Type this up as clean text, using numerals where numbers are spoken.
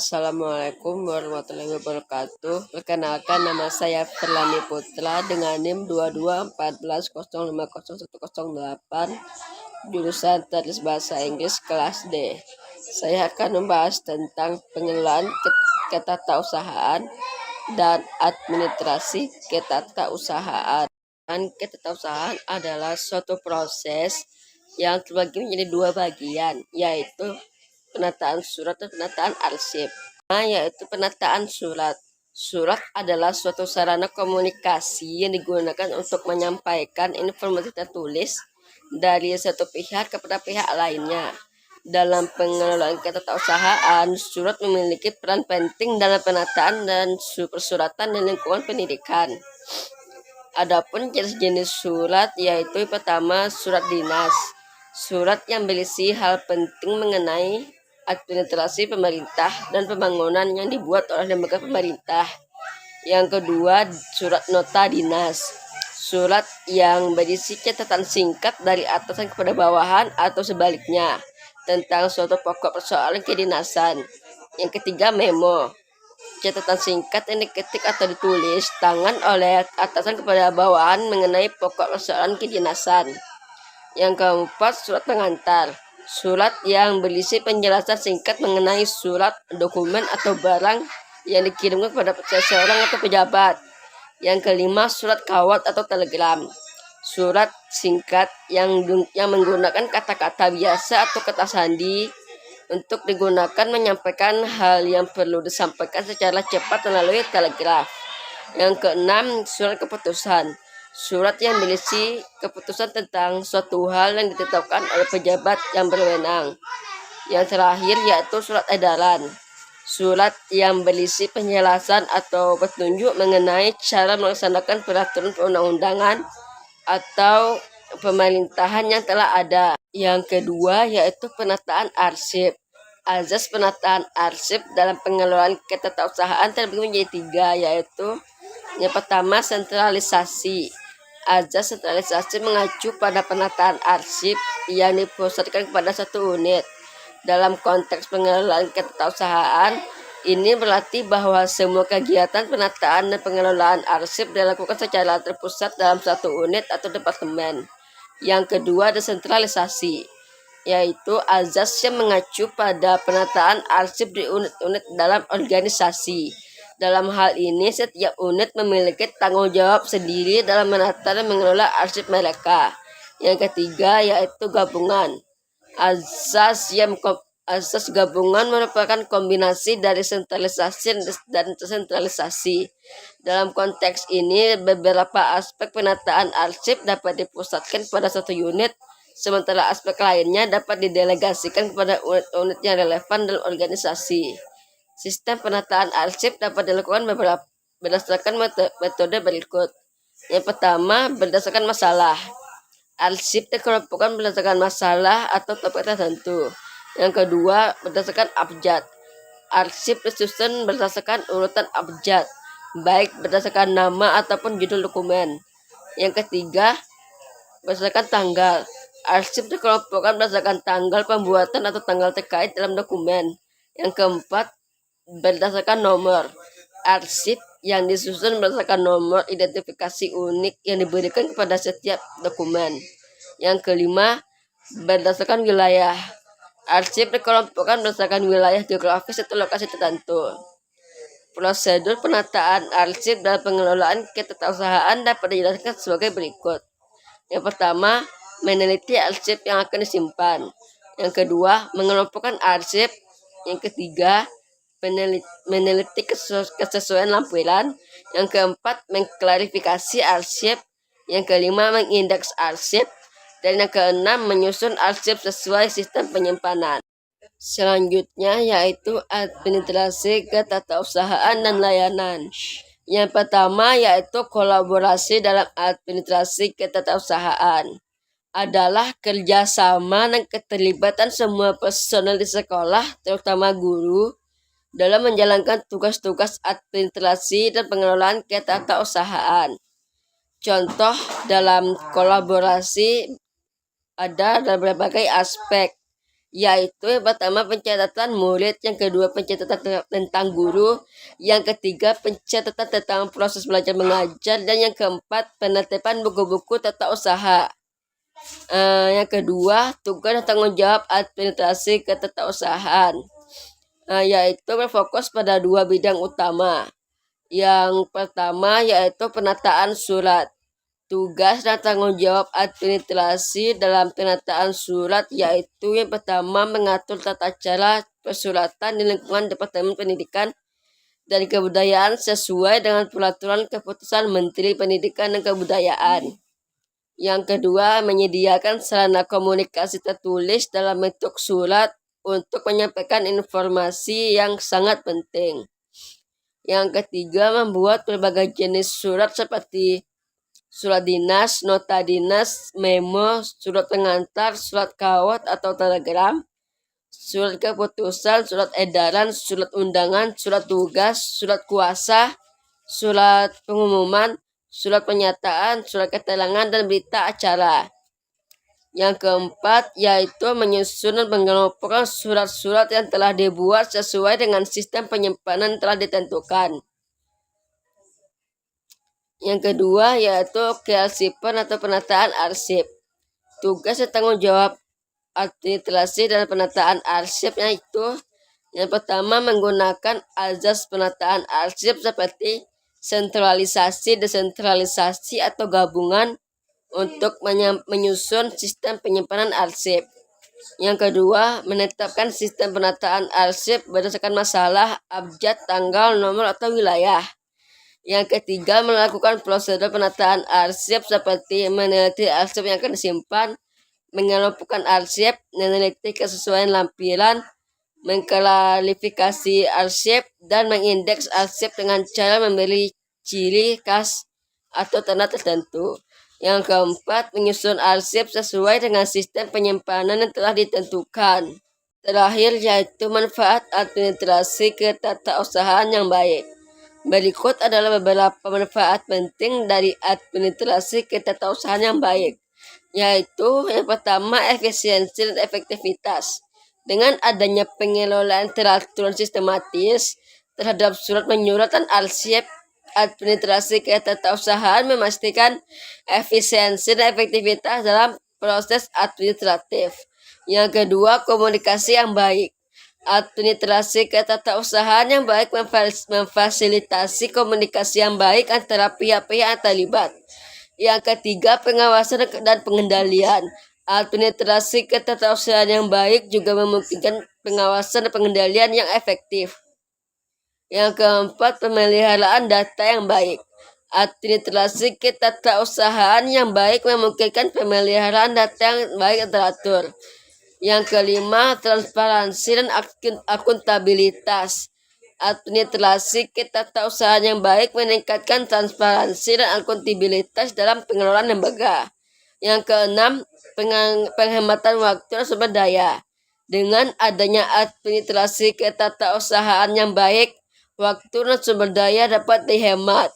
Assalamualaikum warahmatullahi wabarakatuh. Perkenalkan, nama saya Ferlani Putra dengan NIM 2214050108, jurusan Teknik Bahasa Inggris kelas D. Saya akan membahas tentang pengelolaan ketatausahaan dan administrasi ketatausahaan. Dan ketatausahaan adalah suatu proses yang terbagi menjadi dua bagian, yaitu penataan surat dan penataan arsip. Yaitu penataan surat. Surat adalah suatu sarana komunikasi yang digunakan untuk menyampaikan informasi tertulis dari satu pihak kepada pihak lainnya. Dalam pengelolaan ketatausahaan, surat memiliki peran penting dalam penataan dan persuratan dan lingkungan pendidikan. Adapun jenis-jenis surat yaitu pertama, surat dinas. Surat yang berisi hal penting mengenai administrasi pemerintah dan pembangunan yang dibuat oleh lembaga pemerintah. Yang kedua, surat nota dinas. Surat yang berisi catatan singkat dari atasan kepada bawahan atau sebaliknya tentang suatu pokok persoalan kedinasan. Yang ketiga, memo. Catatan singkat yang diketik atau ditulis tangan oleh atasan kepada bawahan mengenai pokok persoalan kedinasan. Yang keempat, surat pengantar. Surat yang berisi penjelasan singkat mengenai surat, dokumen, atau barang yang dikirimkan kepada seseorang atau pejabat. Yang kelima, surat kawat atau telegram. Surat singkat yang menggunakan kata-kata biasa atau kata sandi untuk digunakan menyampaikan hal yang perlu disampaikan secara cepat melalui telegraf. Yang keenam, surat keputusan. Surat yang berisi keputusan tentang suatu hal yang ditetapkan oleh pejabat yang berwenang. Yang terakhir yaitu surat edaran. Surat yang berisi penjelasan atau petunjuk mengenai cara melaksanakan peraturan perundang-undangan atau pemerintahan yang telah ada. Yang kedua yaitu penataan arsip. Azas penataan arsip dalam pengelolaan ketatausahaan terbagi menjadi tiga, yaitu yang pertama, sentralisasi. Azas sentralisasi mengacu pada penataan arsip yang dipusatkan kepada satu unit. Dalam konteks pengelolaan ketatausahaan, ini berarti bahwa semua kegiatan penataan dan pengelolaan arsip dilakukan secara terpusat dalam satu unit atau departemen. Yang kedua, desentralisasi, yaitu azas yang mengacu pada penataan arsip di unit-unit dalam organisasi. Dalam hal ini, setiap unit memiliki tanggung jawab sendiri dalam menata dan mengelola arsip mereka. Yang ketiga yaitu gabungan. Azas gabungan merupakan kombinasi dari sentralisasi dan desentralisasi. Dalam konteks ini, beberapa aspek penataan arsip dapat dipusatkan pada satu unit, sementara aspek lainnya dapat didelegasikan kepada unit-unit yang relevan dalam organisasi. Sistem penataan arsip dapat dilakukan berdasarkan metode berikut. Yang pertama, berdasarkan masalah. Arsip dikelompokkan berdasarkan masalah atau topik tertentu. Yang kedua, berdasarkan abjad. Arsip disusun berdasarkan urutan abjad, baik berdasarkan nama ataupun judul dokumen. Yang ketiga, berdasarkan tanggal. Arsip dikelompokkan berdasarkan tanggal pembuatan atau tanggal terkait dalam dokumen. Yang keempat, berdasarkan nomor. Arsip yang disusun berdasarkan nomor identifikasi unik yang diberikan kepada setiap dokumen. Yang kelima, berdasarkan wilayah. Arsip dikelompokkan berdasarkan wilayah geografis atau lokasi tertentu. Prosedur penataan arsip dalam pengelolaan ketatausahaan dapat dijelaskan sebagai berikut. Yang pertama, meneliti arsip yang akan disimpan. Yang kedua, mengelompokkan arsip. Yang ketiga, meneliti kesesuaian lampiran. Yang keempat, mengklarifikasi arsip. Yang kelima, mengindeks arsip. Dan yang keenam, menyusun arsip sesuai sistem penyimpanan. Selanjutnya yaitu administrasi ketatausahaan dan layanan. Yang pertama yaitu kolaborasi dalam administrasi ketatausahaan adalah kerjasama dan keterlibatan semua personel di sekolah, terutama guru, dalam menjalankan tugas-tugas administrasi dan pengelolaan ketatausahaan. Contoh dalam kolaborasi ada dalam berbagai aspek, yaitu yang pertama pencatatan murid, yang kedua pencatatan tentang guru, yang ketiga pencatatan tentang proses belajar mengajar, dan yang keempat penertiban buku-buku tata usaha. Yang kedua tugas dan tanggung jawab administrasi ketatausahaan, yaitu berfokus pada dua bidang utama. Yang pertama yaitu penataan surat. Tugas dan tanggung jawab administrasi dalam penataan surat yaitu yang pertama mengatur tata cara persuratan di lingkungan Departemen Pendidikan dan Kebudayaan sesuai dengan peraturan keputusan Menteri Pendidikan dan Kebudayaan. Yang kedua, menyediakan sarana komunikasi tertulis dalam bentuk surat untuk menyampaikan informasi yang sangat penting. Yang ketiga, membuat berbagai jenis surat seperti surat dinas, nota dinas, memo, surat pengantar, surat kawat atau telegram, surat keputusan, surat edaran, surat undangan, surat tugas, surat kuasa, surat pengumuman, surat pernyataan, surat keterangan, dan berita acara. Yang keempat yaitu menyusun dan mengelompokkan surat-surat yang telah dibuat sesuai dengan sistem penyimpanan yang telah ditentukan. Yang kedua yaitu kearsipan atau penataan arsip. Tugas dan tanggung jawab administrasi dan penataan arsipnya itu yang pertama menggunakan azas penataan arsip seperti sentralisasi, desentralisasi atau gabungan untuk menyusun sistem penyimpanan arsip. Yang kedua, menetapkan sistem penataan arsip berdasarkan masalah, abjad, tanggal, nomor, atau wilayah. Yang ketiga, melakukan prosedur penataan arsip seperti meneliti arsip yang akan disimpan, mengelompokkan arsip, meneliti kesesuaian lampiran, mengklarifikasi arsip, dan mengindeks arsip dengan cara memberi ciri khas atau tanda tertentu. Yang keempat, menyusun arsip sesuai dengan sistem penyimpanan yang telah ditentukan. Terakhir yaitu manfaat administrasi ketatausahaan yang baik. Berikut adalah beberapa manfaat penting dari administrasi ketatausahaan yang baik, yaitu yang pertama efisiensi dan efektivitas. Dengan adanya pengelolaan teratur dan sistematis terhadap surat menyurat dan arsip, administrasi ketatausahaan memastikan efisiensi dan efektivitas dalam proses administratif. Yang kedua, komunikasi yang baik. Administrasi ketatausahaan yang baik memfasilitasi komunikasi yang baik antara pihak-pihak yang terlibat. Yang ketiga, pengawasan dan pengendalian. Administrasi ketatausahaan yang baik juga memungkinkan pengawasan dan pengendalian yang efektif. Yang keempat, pemeliharaan data yang baik. Administrasi ketatausahaan yang baik memungkinkan pemeliharaan data yang baik dan teratur. Yang kelima, transparansi dan akuntabilitas. Administrasi ketatausahaan yang baik meningkatkan transparansi dan akuntabilitas dalam pengelolaan lembaga. Yang keenam, penghematan waktu dan sumber daya. Dengan adanya administrasi ketatausahaan yang baik, waktu dan sumber daya dapat dihemat.